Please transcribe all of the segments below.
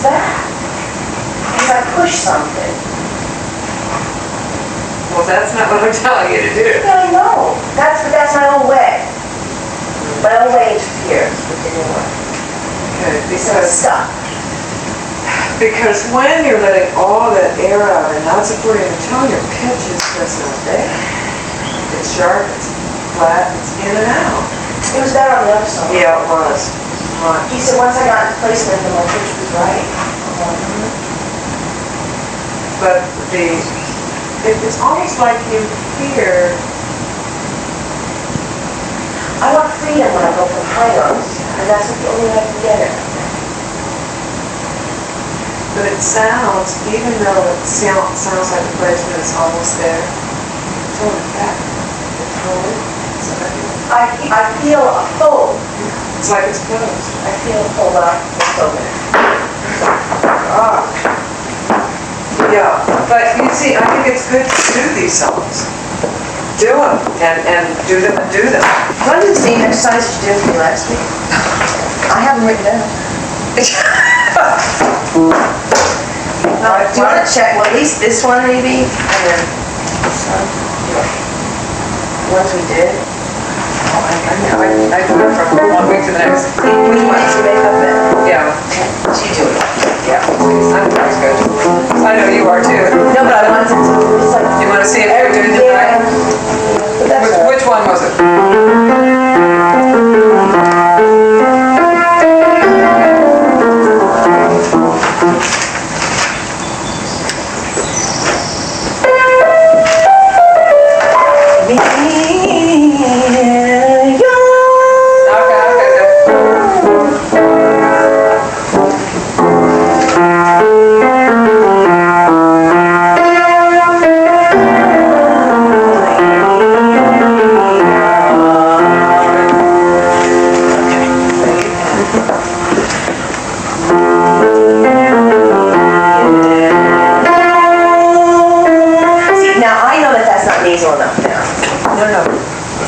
back. Because I push something. Well, that's not what I'm telling you to do. Yeah, I know. That's my own way. My own way interferes with the new one. Okay, So it's stuck. because when you're letting all that air out and not supporting the tone, your pitch is just not there. It's sharp, it's flat, it's in and out. It was better on the other side. Yeah, it was. He said once I got into placement, the more pitch was right. But it's almost like you hear. I want freedom when I go from high notes, and that's the only way I can get it. But it sounds, even though it sounds like the placement is almost there, tone it back. I feel a fold. It's like it's closed. I feel a fold up. It's over there. Yeah, but you see, I think it's good to do these songs. Do them, and do them and do them. What did the exercise you did for me last week? I haven't written down. Do you want to check, well, at least this one maybe, and then this one? The ones we did? Oh, I do it from 1 week to the next. Which one did you make up in? Yeah. So you do it. Yeah, I'm good. I know you are too. No, but I wanted to, it's like... You want to see if you're doing it right? But that's all right. Which one was it?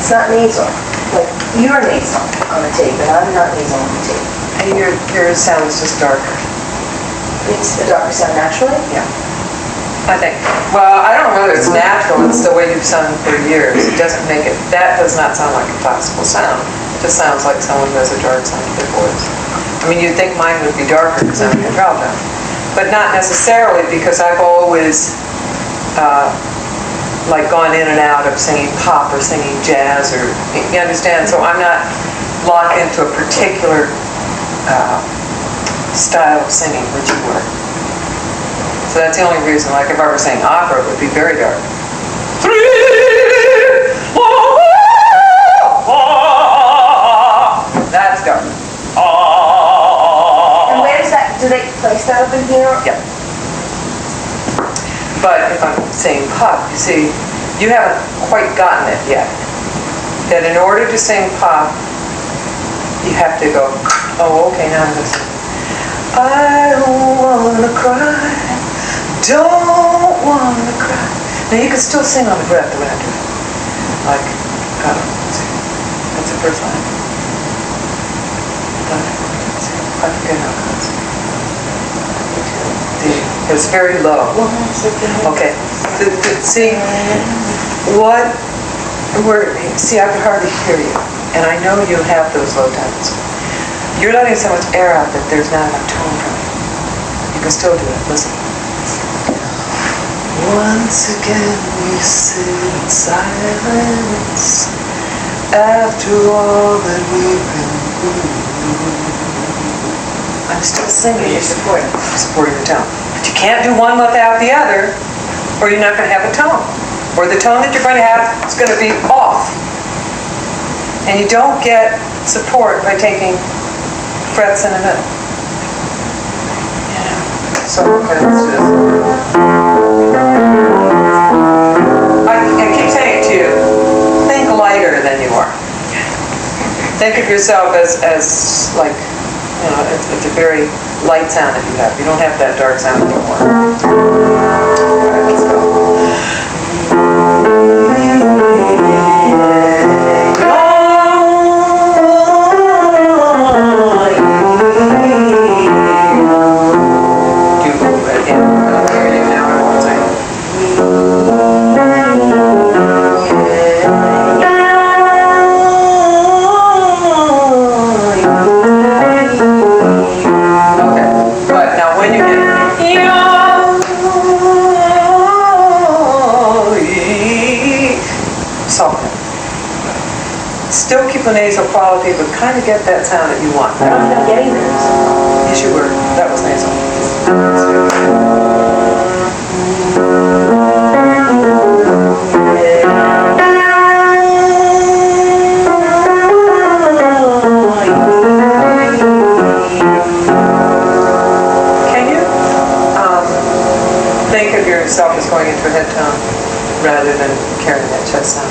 It's not nasal. Like, you're nasal on the tape, but I'm not nasal on the tape. And your sound is just darker. It's the darker sound naturally? Yeah. I think. Well, I don't know whether it's natural. It's the way you've sung for years. It doesn't make it, that does not sound like a classical sound. It just sounds like someone who has a dark sound to their voice. I mean, you'd think mine would be darker because I'm a contralto. But not necessarily, because I've always like gone in and out of singing pop or singing jazz, or, you understand? So I'm not locked into a particular style of singing, which you were. So that's the only reason, like if I were saying opera, it would be very dark. That's dark. And where is that? Do they place that up in here? Yeah. But if I'm saying pop, you see, you haven't quite gotten it yet. That in order to sing pop, you have to go, oh, okay, now I'm going to sing. I don't want to cry, don't want to cry. Now you can still sing on the breath the way I do it. Like, that's the first line. I forget how it goes. It's very low. Okay. See, see, I can hardly hear you. And I know you have those low tones. You're letting so much air out that there's not enough tone from it. You can still do it. Listen. Once again we sit in silence after all that we've been through. I'm still singing. You're supporting the tone. But you can't do one without the other, or you're not going to have a tone. Or the tone that you're going to have is going to be off. And you don't get support by taking frets in the middle. Yeah. So, okay, let's do this. I keep saying it to you, think lighter than you are. Think of yourself as like, you know, it's a very light sound that you have. You don't have that dark sound anymore. All right, let's go. Still keep the nasal quality, but kind of get that sound that you want. I don't think I'm getting there. Yes, you were. That was nasal. Can you think of yourself as going into a head tone rather than carrying that chest sound?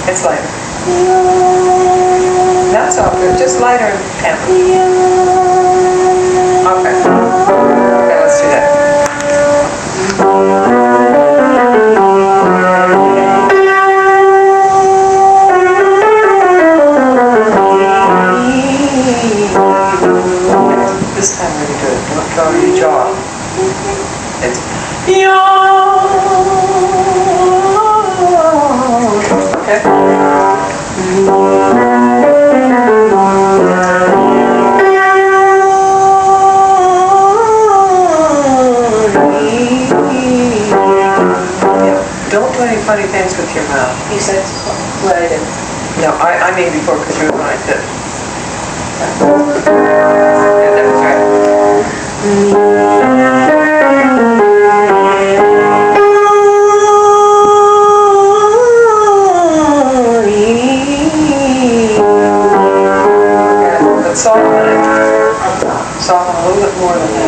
It's lighter. Not softer, just lighter and ample. Okay. Okay, let's do that. This time really good. Don't draw your jaw. It's okay. Don't do any funny things with your mouth. You said what I did. No, I mean before, because you were going like this. Yeah, that was right. But soften it. Soften a little bit more than that.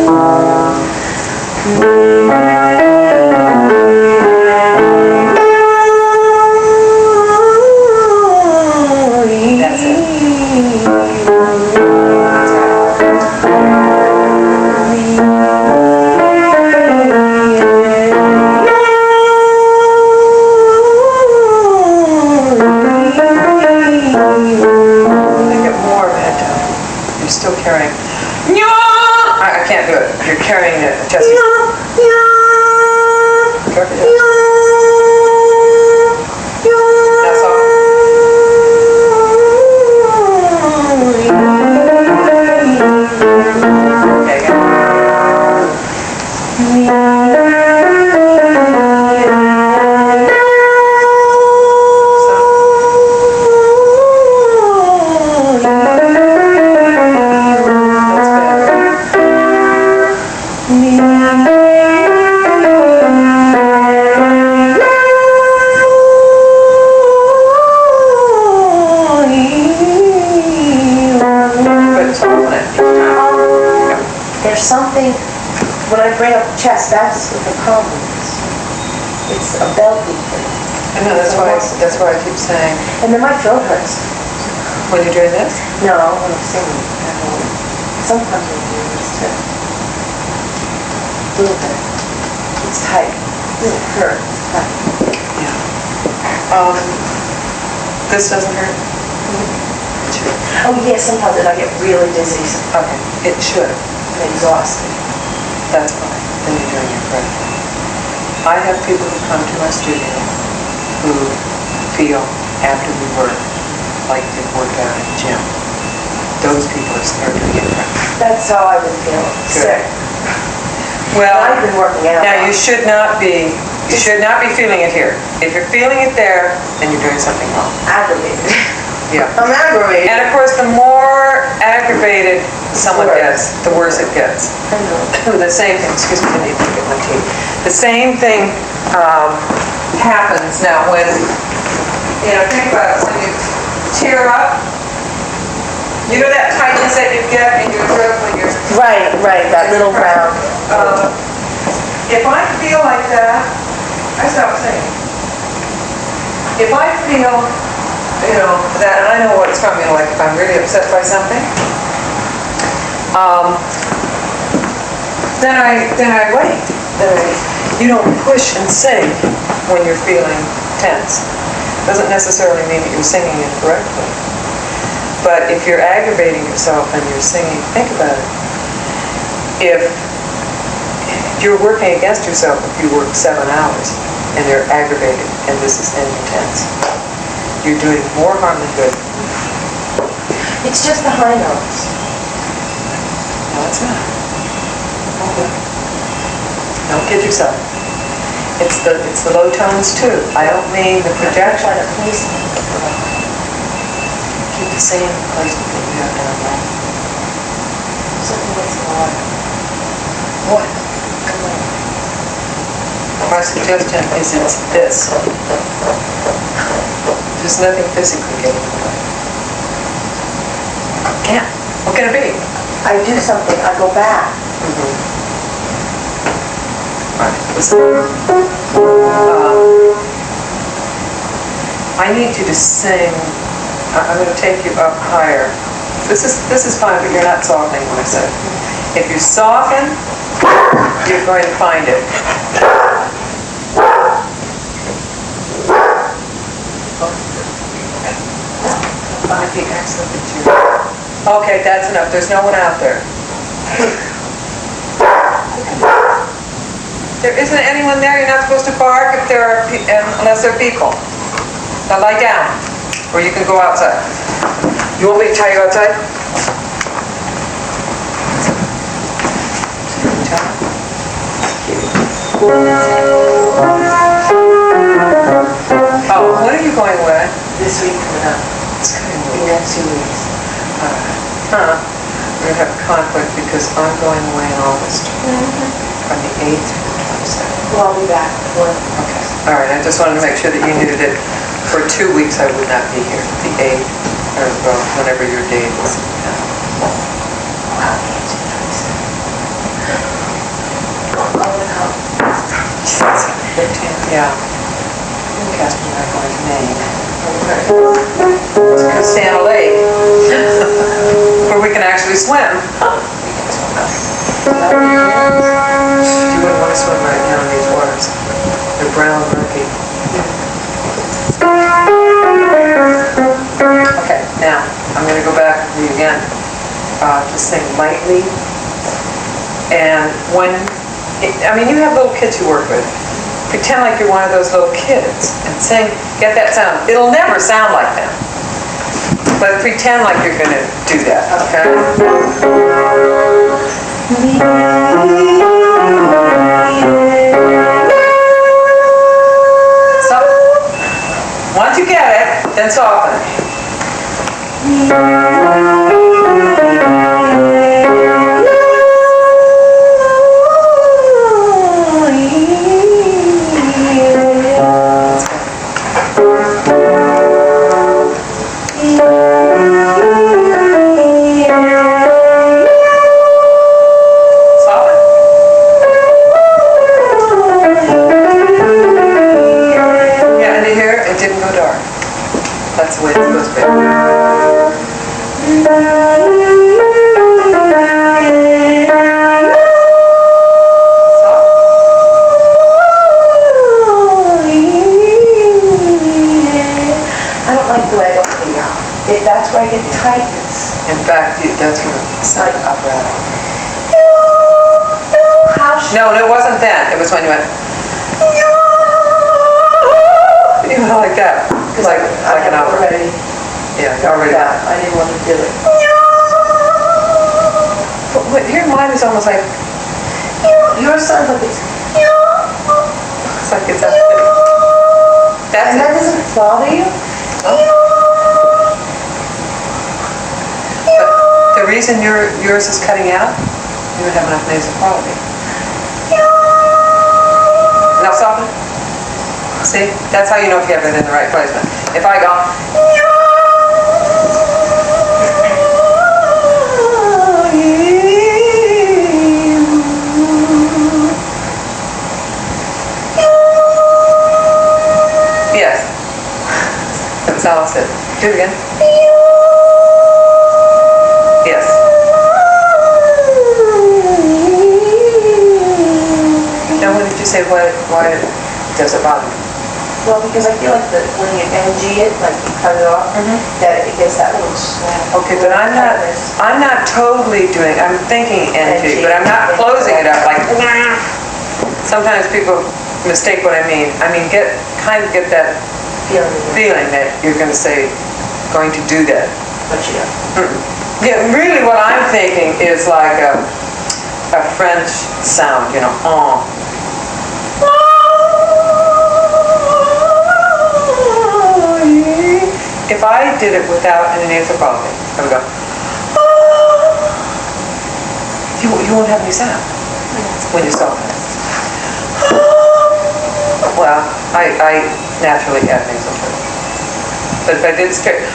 That's it. Carrying. I can't do it. You're carrying the chest. That's all. Okay, There's something, when I bring up the chest, that's what the problem is. It's a belty thing. I know, that's why I keep saying. And then my throat hurts. When you're doing this? No, when I'm singing. Sometimes when I'm doing this too. A little bit. It's tight. It doesn't hurt. It's tight. Yeah. This doesn't hurt? It should. Oh yeah, sometimes I get really dizzy. Okay, it should. I'm exhausted. That's fine. Then you're doing your breath. I have people who come to my studio who feel after we work like they've worked out in the gym. Those people are doing it right. That's how I would feel. Sick. Well, I've been working out. now you should not be feeling it here. If you're feeling it there, then you're doing something wrong. Aggravated. Yeah. I'm aggravated. And of course, the more aggravated someone gets, the worse it gets. I know. The same thing, excuse me, I need to get my teeth. The same thing happens now when, think about it, when you tear up, you know that tightness that you get in your throat when you're... Right, that little round. If I feel like that, I stop singing. If I feel, that, and I know what it's from, like if I'm really upset by something, then I wait. You don't push and sing when you're feeling tense. Doesn't necessarily mean that you're singing incorrectly. But if you're aggravating yourself and you're singing, think about it. If you're working against yourself, if you work 7 hours and you're aggravated and this is intense, you're doing more harm than good. It's just the high notes. No, it's not. Don't kid yourself. It's the low tones too. I don't mean the projection. Try to please me. Keep the same placement that you have down there. Something with the water. What? My suggestion is it's this. There's nothing physically getting in the way. Can't. What can it be? I do something, I go back. Right, listen. I need you to sing. I'm going to take you up higher. This is fine, but you're not softening what I said. If you soften, you're going to find it. Might be excellent at you. Okay, that's enough. There's no one out there. There isn't anyone there. You're not supposed to bark if there are unless there are people. Now lie down, or you can go outside. You want me to tie you outside? Oh, when are you going away? This week coming up. It's coming In the next 2 weeks. We're going to have conflict because I'm going away in August. From the 8th to the 22nd. Well, I'll be back. Okay. All right. I just wanted to make sure that you knew that for 2 weeks I would not be here. The 8th, or well, whenever your date is. Wow, the 8th to the 22nd. I'm going to come. 13th, yeah. Kathy and I are going to Maine. Okay. To Sand Lake, where we can actually swim. You wouldn't want to swim right now in these waters. They're brown, murky. Okay, now, I'm going to go back to you again. Just sing lightly. And when, you have little kids you work with. Pretend like you're one of those little kids and sing, get that sound. It'll never sound like them. But pretend like you're going to do that, okay? So, once you get it, then soften it. That's the way it's supposed to be. I don't like the way I go for the yaw. That's where I get tightness. In fact, that's what it's like operatic. No, it wasn't that. It was when you went. You went like that. Like an opera. Already. Yeah, already. Yeah, I didn't want to do it. But your mind is almost like. Yours sounds like it's. It's like it's up. That's And that it. doesn't bother you? But the reason yours is cutting out, you would have enough nasal quality. Now soften. See? That's how you know if you have it in the right placement. If I go, yes. That's all I said. Do it again. Yes. Now when did you say why does it bother you? Well, because I feel like when you NG it, like you cut it off, that it gives that little snap. Okay, but I'm not totally doing, I'm thinking NG, but I'm not closing it up like, sometimes people mistake what I mean. I mean, get that feeling that you're going to say, going to do that. But you don't. Yeah, really what I'm thinking is like a French sound, did it without an anthropology. I would go, you won't have any sound when you soften it. Well, I naturally add nasal to it. But if I did straight,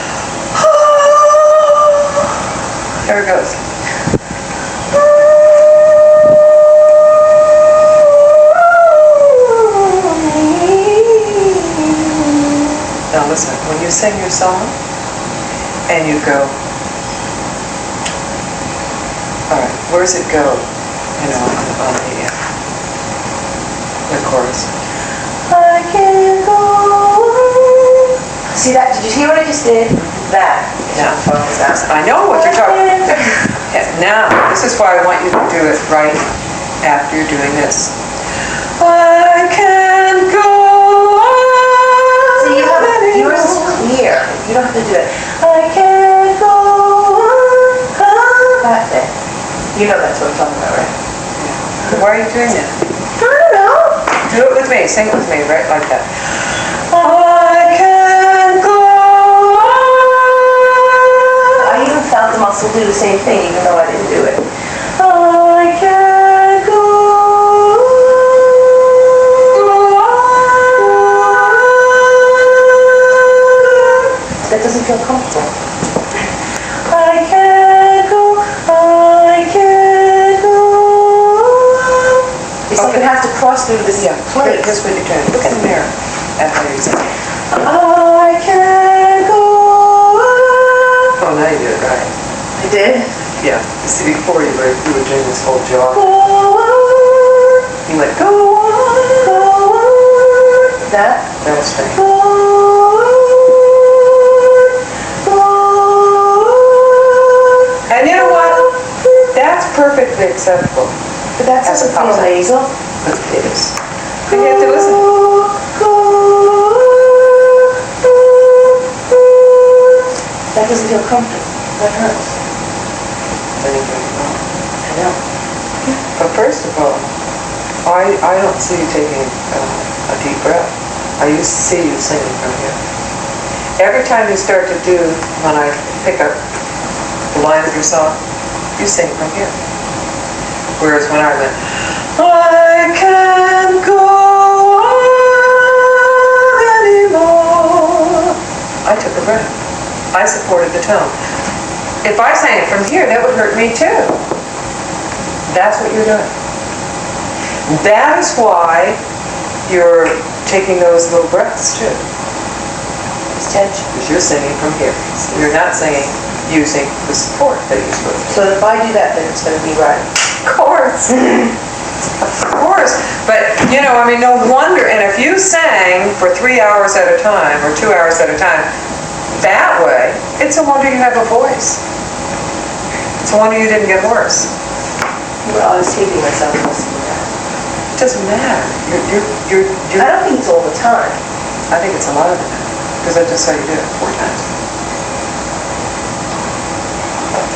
there it goes. Now listen, when you sing your song and you go, all right, where does it go? You know, on the chorus. I can go on. See that? Did you hear what I just did? That. Now, I know what you're talking about. Now, this is why I want you to do it right after you're doing this. I can go on. See, yours is clear. You don't have to do it. I can go on. That's it. You know that's what I'm talking about, right? Why are you doing that? I don't know. Do it with me. Sing it with me, right like that. I can go on. I even felt the muscle do the same thing, even though I didn't do it. I can go on. That doesn't feel comfortable. I can go, I can go. It's like you have to cross through this place. Here's what you're doing. Look in the mirror at how you sing. I can go on. Oh, now you did it right. I did? Yeah. You see, before you were doing this whole jaw. Go on. You went, go on. Go on. That? That was strange. Go on. Go on. And you know what? That's perfectly acceptable. But that doesn't feel nasal. But it is. And you have to listen. That doesn't feel comfortable. That hurts. I know. But first of all, I don't see you taking a deep breath. I used to see you singing from here. Every time you start to do, when I pick up the line of your song, you sing from here. Whereas when I went, I can't go on anymore, I took a breath. I supported the tone. If I sang it from here, that would hurt me too. That's what you're doing. That is why you're taking those little breaths too. It's tension. Because you're singing from here. You're not singing using the support that you're supposed to. So if I do that, then it's going to be right. Of course. Of course. But, you know, I mean, no wonder. And if you sang for 3 hours at a time or 2 hours at a time, that way, it's a wonder you have a voice. It's a wonder you didn't get hoarse. Well, I was taping myself listening to that. It doesn't matter. You're I don't think it's all the time. I think it's a lot of it. Because I just saw you do it 4 times.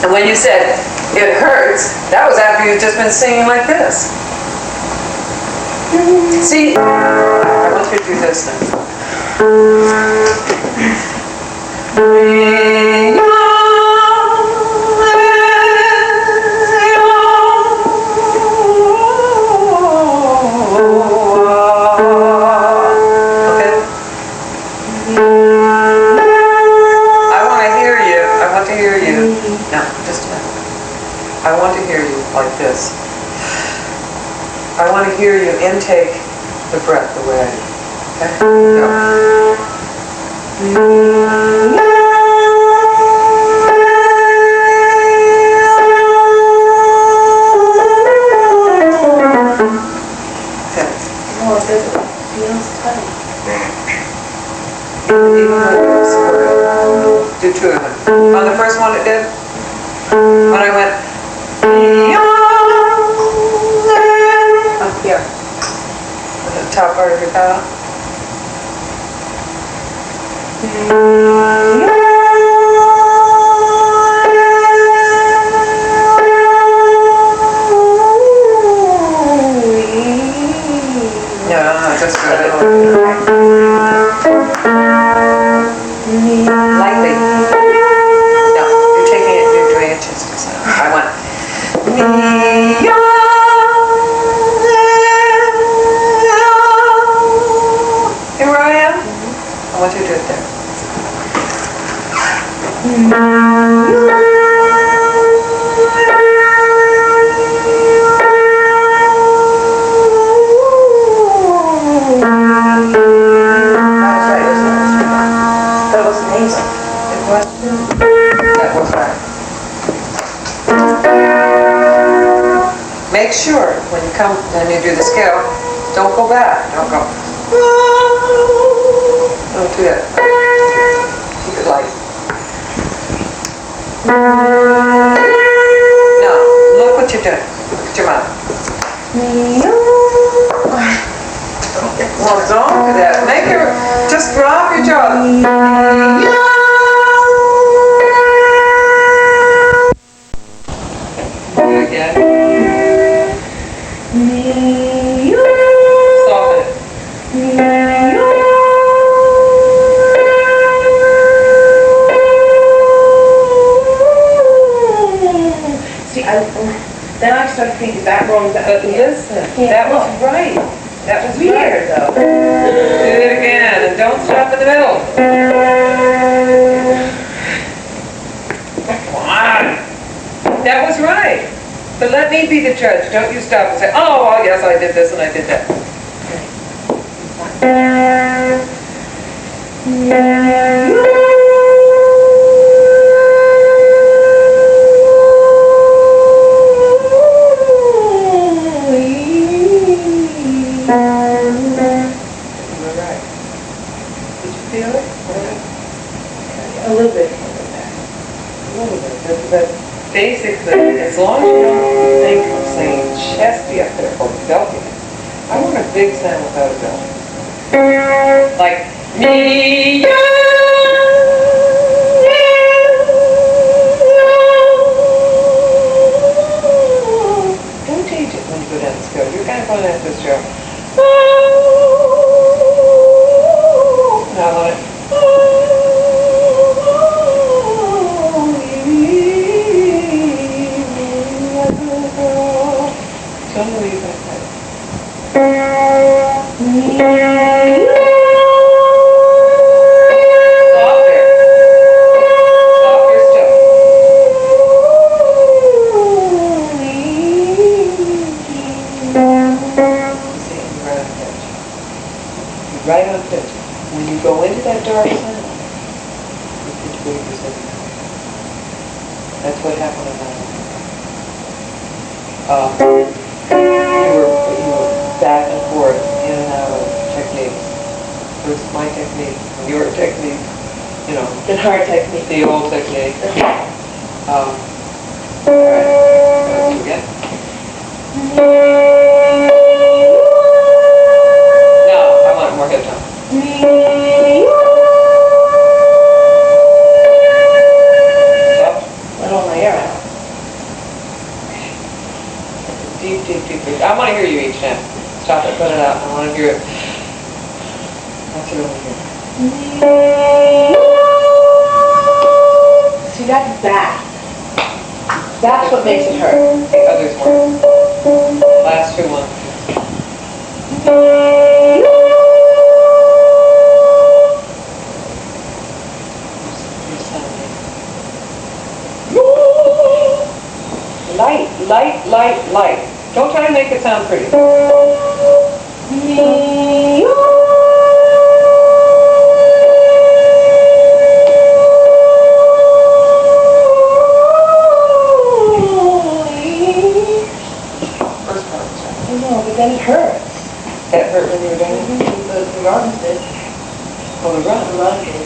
And when you said, it hurts, that was after you'd just been singing like this. See, I want you to do this now. I want to hear you like this. I want to hear you intake the breath the way I do. Okay? Go. Okay. No, it doesn't. It feels tight. Even though you're supported. Do 2 of them. On the first one it did. When I went, Up here. the top part of your palate. No, just go ahead. Lightly. That was right. Make sure when you come and you do the scale, don't go back. Don't go. Don't do that. Keep it light. Now, look what you're doing. Look at your mouth. Well, don't do that. Make her, just drop your jaw. Do it again. Soften it. See, then I started thinking that wrong. Listen, that was right. That was Weird, right. though. Do it again, and don't stop in the middle. Come on. That was right. But let me be the judge. Don't you stop and say, oh, well, yes, I did this and I did that. Feel it? A little bit. A little bit. But basically, as long as you don't think of saying chesty up there or belting it, I want a big sound without a belt. Like me. Don't change it when you go down the scale. You're kind of going at this, Joe. Now I want it. Tell me what you're going to say. Softer. Softer still. See, you're right on pitch. When you go into that dark sound, you pitch where you're sitting. That's what happened in that one. You were back and forth, in and out of techniques. First my technique, your technique, you know. The hard technique. The old technique. All right, let's do it again. No, I want more head tone. Let all my air out. Deep, deep, deep, deep. I want to hear you each time. Stop it, put it out. I want to hear it. That's what I want to hear. See, that's that. That's what makes it hurt. The others work. Last two ones. Light, light, light, light. Don't try to make it sound pretty. First part. I know, but then it hurts. That hurt when you were doing it? The runs did. Oh, the run. The run did.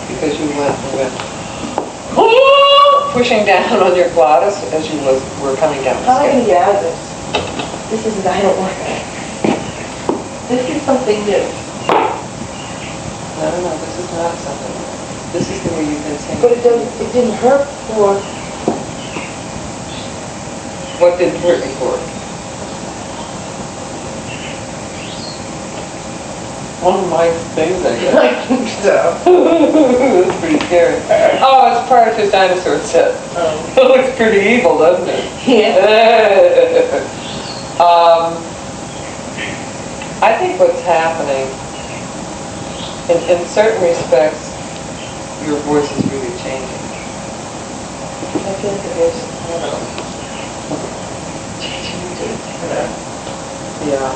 Because you went pushing down on your glottis as you were coming down the How am I scale. going to get out of this? This isn't, I don't want it. This is something new. No, this is not something. This is the way you've been saying. But it didn't hurt for... What didn't hurt before? One of my things, I guess. I think so. That's pretty scary. Oh, it's part of his dinosaur set. It looks pretty evil, doesn't it? Yeah. I think what's happening, in certain respects, your voice is really changing. I feel like it is, I don't know. Changing Yeah.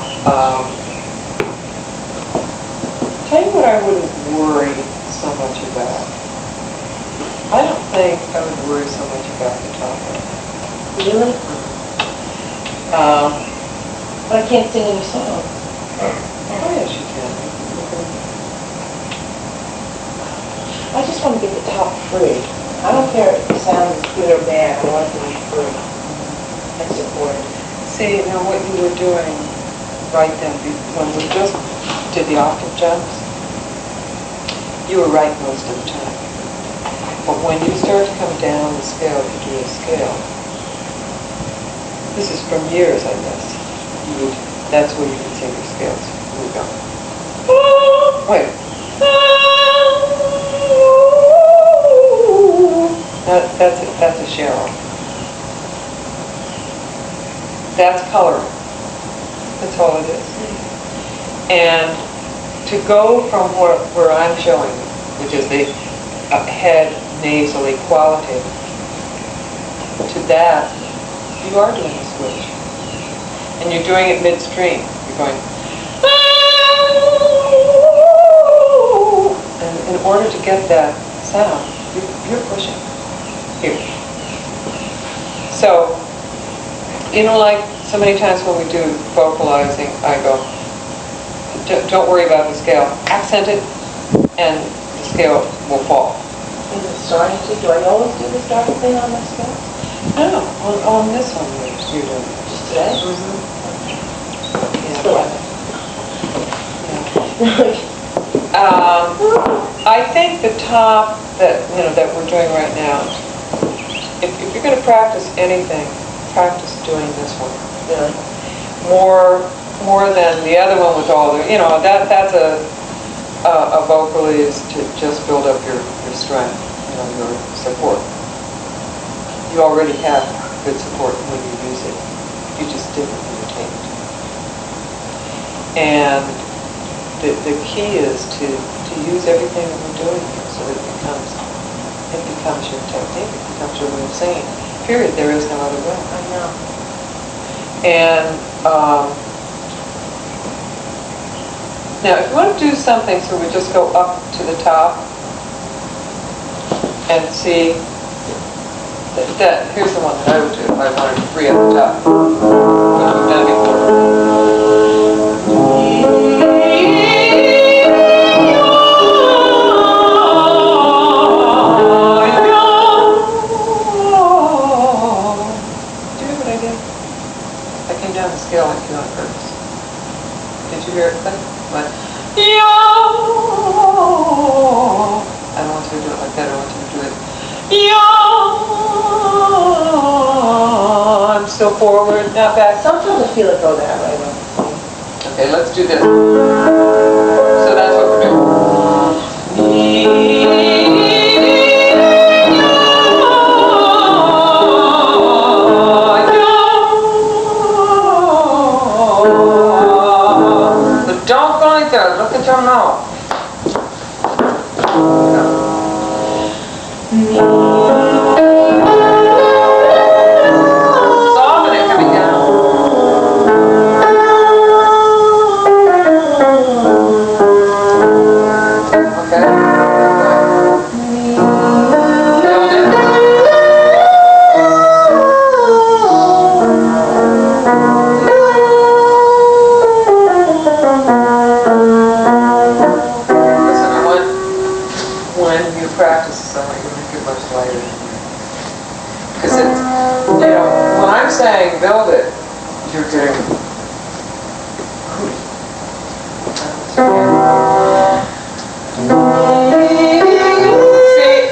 Tell you what I wouldn't worry so much about think I would worry so much about the top. Really? Um, But I can't sing any song. oh yes, you can. I just want to get the top free. I don't care if the sound is good or bad, I want it to be free. That's important. See, now what you were doing right then, when we just did the octave jumps, you were right most of the time. But when you start to come down the scale to do a scale, this is from years I missed. That's where you can sing your scales. Here we go. Wait. That's a Cheryl. That's color. That's all it is. And to go from where I'm showing, which is the head nasal equality, to that, you are doing a switch. And you're doing it midstream. You're going, and in order to get that sound, you're pushing. Here. So, like so many times when we do vocalizing, I go, don't worry about the scale. Accent it, and the scale will fall. Is it starting to? Do I always do the starting thing on this scale? No, on this one you do. Just today? Mm-hmm. I think the top that we're doing right now, if you're going to practice anything, practice doing this one. Really? More than the other one with all the, that's a vocally is to just build up your strength, your support. You already have good support when you use it. You just didn't entertain it. And the key is to use everything that we're doing here so that it becomes your technique, it becomes your way of singing. Period. There is no other way. I know. And now if you want to do something so we just go up to the top and see that here's the one that I would do. I wanted 3 at the top, which we've done before. Down the scale like you on purpose. Did you hear it click? Went, yo! I don't want you to do it like that. I want you to do it, yo! I'm still forward, not back. Sometimes I feel it go that way when I sing. Okay, let's do this. So that's what we're doing. Don't go like that. Look at your mouth. Soften it coming down. Okay. Practice something, you make it much lighter. Because it's, when I'm saying build it, you're getting see,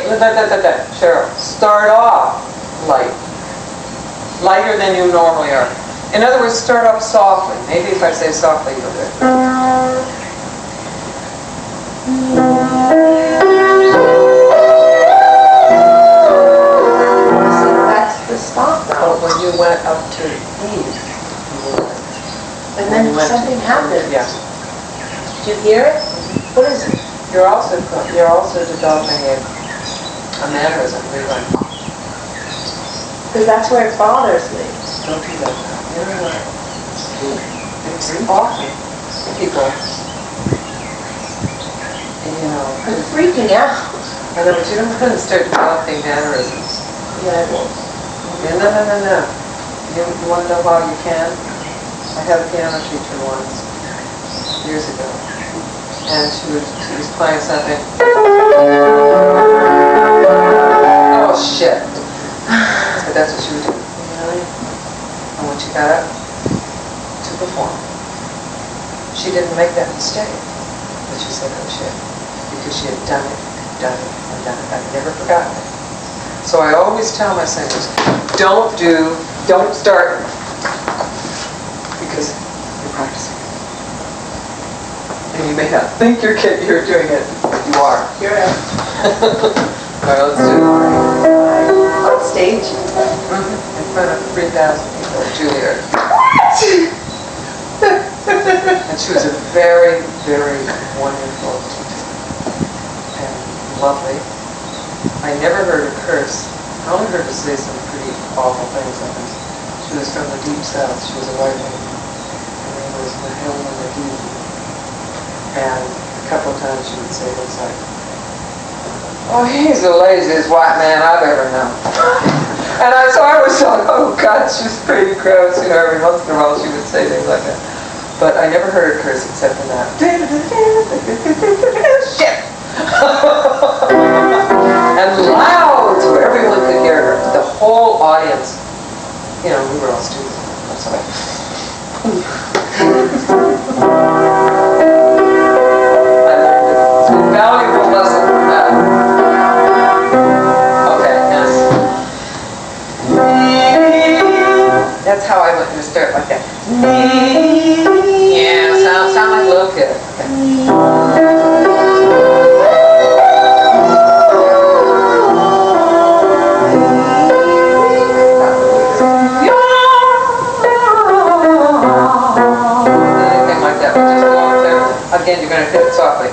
Cheryl, start off light. Lighter than you normally are. In other words, start off softly. Maybe if I say softly, you'll do it. Stop now. But when you went up to E, and then something happened. Yeah. Did you hear it? What is it? You're also developing a mannerism. You're going, Because that's where it bothers me. don't do that now. You know what? It's often people, I'm freaking out. I know, but you don't want to start developing mannerisms. Yeah, I will. No. You want to know how you can? I had a piano teacher once, years ago, and she was playing something. Oh shit! But that's what she would do. Really? And when she got up to perform, she didn't make that mistake. But she said, oh shit, because she had done it. I've never forgotten it. So I always tell my singers, don't start, because you're practicing. And you may not think you're doing it, but you are. You're out. All right, let's do it. On stage? In front of 3,000 people at Juilliard. And she was a very, very wonderful teacher. And lovely. I never heard her curse. I only heard her say some pretty awful things like this. She was from the deep south. She was a white lady. Her name was Mahelma McGee. And a couple of times she would say things like, oh, he's the laziest white man I've ever known. And so I was like, oh God, she's pretty gross. You know, every once in a while she would say things like that. But I never heard her curse except in that. Shit! And loud so everyone could hear her. The whole audience, you know, we were all students. That's all right. I learned a valuable lesson from that. Okay, yes. That's how I went to start like that. Yeah, sound like a little kid. Okay. Again, you're going to hit it softly.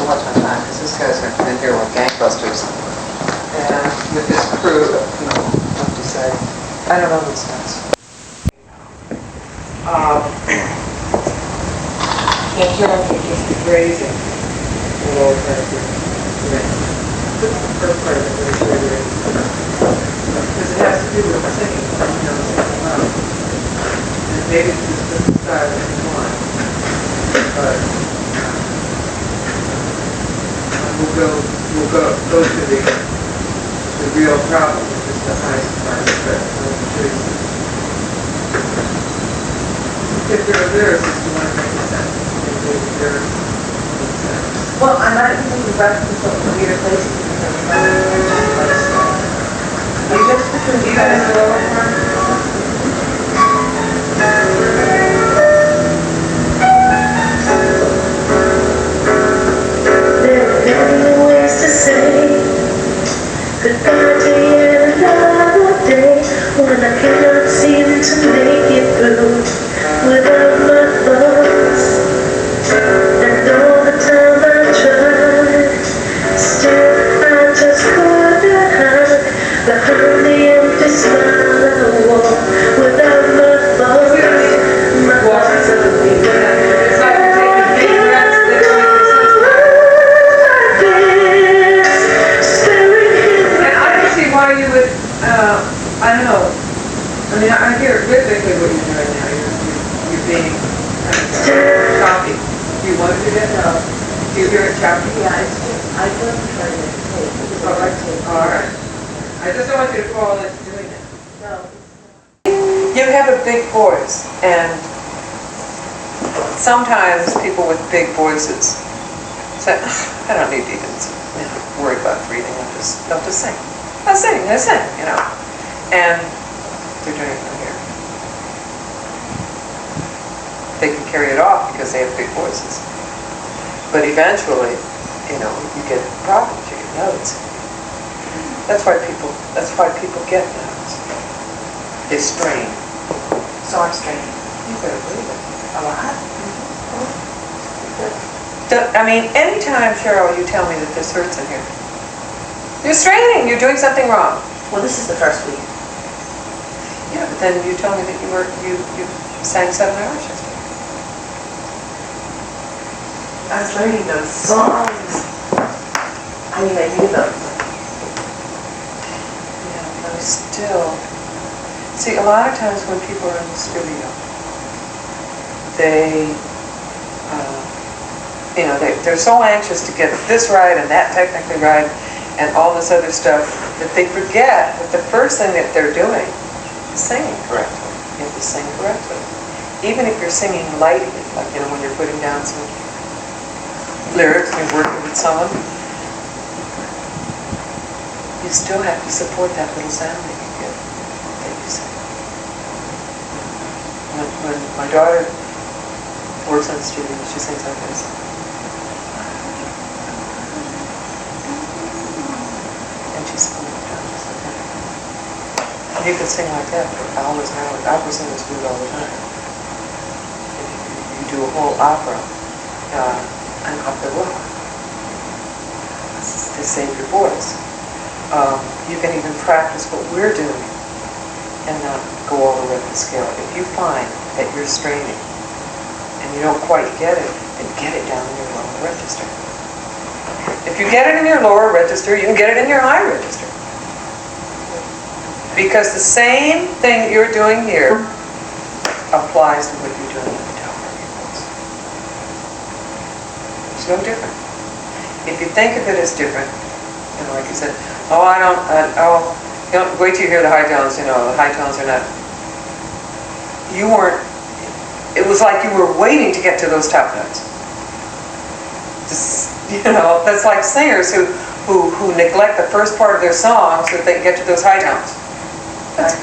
Watch my time, because this guy's going to come in here like gangbusters. And with his crew, you know, what do you say? I don't know these guys. Can't hear me, just grazing. Lower part of the first part of it really clearly. Because it has to do with singing, you know, singing loud. And maybe it's just the style that you want. But we'll go to the real problem, which is the highest part of it. If there are lyricists who want to make a sentence, maybe they're Well, I might be thinking reference to weird places because you just because you guys are lower part. There are many ways to say goodbye to yet another day when I cannot seem to make it through without my thoughts. And all the time I tried, still I just couldn't hide behind the empty smile I wore without my thoughts. My thoughts of me. It's like you're taking deep breaths that make sense. And I can see why you would, I don't know. I mean, I hear rhythmically what you're doing now. You're being kind of choppy. Do you want to do that? No. Do you hear it choppy? Yeah, I don't try to take it. All right. I just don't want you to fall into doing it. No. You have a big voice, and sometimes people with big voices say, I don't need to even worry about breathing. I'll just sing. I sing, you know. And they're doing it from here. They can carry it off because they have big voices. But eventually, you know, you get problems, you get notes. That's why people get notes. They strain. So I'm straining. You better believe it. A lot? I mean, anytime, Cheryl, you tell me that this hurts in here, you're straining, you're doing something wrong. Well, this is the first week. Yeah, but then you told me that you sang 7 hours yesterday. I was learning those songs. I mean, I knew them. Yeah, but still. See, a lot of times when people are in the studio, they, they're so anxious to get this right and that technically right and all this other stuff that they forget that the first thing that they're doing is singing correctly. You have to sing correctly. Even if you're singing lightly, like, when you're putting down some lyrics and you're working with someone, you still have to support that little sound that you get, that you sing. When my daughter works on the studio, she sings like this. And she's pulling it down just like that. You can sing like that for hours and hours. Opera singers do it all the time. If you do a whole opera, an opera, to save your voice. You can even practice what we're doing and not go all the way up the scale. If you find that you're straining and you don't quite get it, then get it down in your lower register. If you get it in your lower register, you can get it in your high register. Because the same thing that you're doing here applies to what you're doing in the top of your voice. It's no different. If you think of it as different, like you said, wait till you hear the high tones, the high tones are not, it was like you were waiting to get to those top notes. That's like singers who neglect the first part of their song so that they can get to those high tones. That's